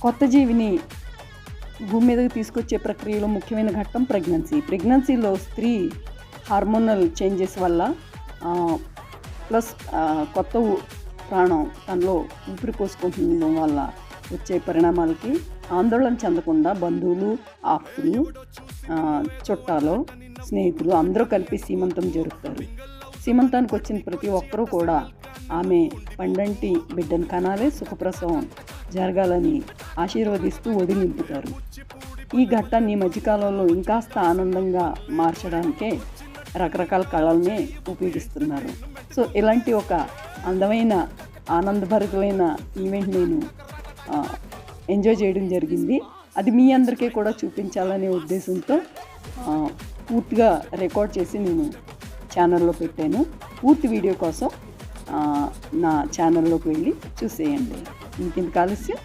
కొత్త జీవిని భూమి మీదకి తీసుకొచ్చే ప్రక్రియలో ముఖ్యమైన ఘట్టం ప్రెగ్నెన్సీలో స్త్రీ హార్మోనల్ చేంజెస్ వల్ల ప్లస్ కొత్త ప్రాణం తనలో ఊపిరి పోసుకుంటుండడం వల్ల వచ్చే పరిణామాలకి ఆందోళన చెందకుండా బంధువులు, ఆప్తులు, చుట్టాలు, స్నేహితులు అందరూ కలిపి సీమంతం జరుపుతారు. సీమంతానికి వచ్చిన ప్రతి ఒక్కరూ కూడా ఆమె పండంటి బిడ్డను కనాలే, సుఖప్రసవం జరగాలని ఆశీర్వదిస్తూ ఒడి నింపుతారు. ఈ ఘట్టాన్ని మధ్యకాలంలో ఇంకాస్త ఆనందంగా మార్చడానికే రకరకాల కళల్ని ఉపయోగిస్తున్నారు. సో ఇలాంటి ఒక అందమైన ఆనందభరితమైన ఈవెంట్ నేను ఎంజాయ్ చేయడం జరిగింది. అది మీ అందరికీ కూడా చూపించాలనే ఉద్దేశంతో పూర్తిగా రికార్డ్ చేసి నేను ఛానల్లో పెట్టాను. పూర్తి వీడియో కోసం నా ఛానల్లోకి వెళ్ళి చూసేయండి. ఇంకెందుకు ఆలస్యం,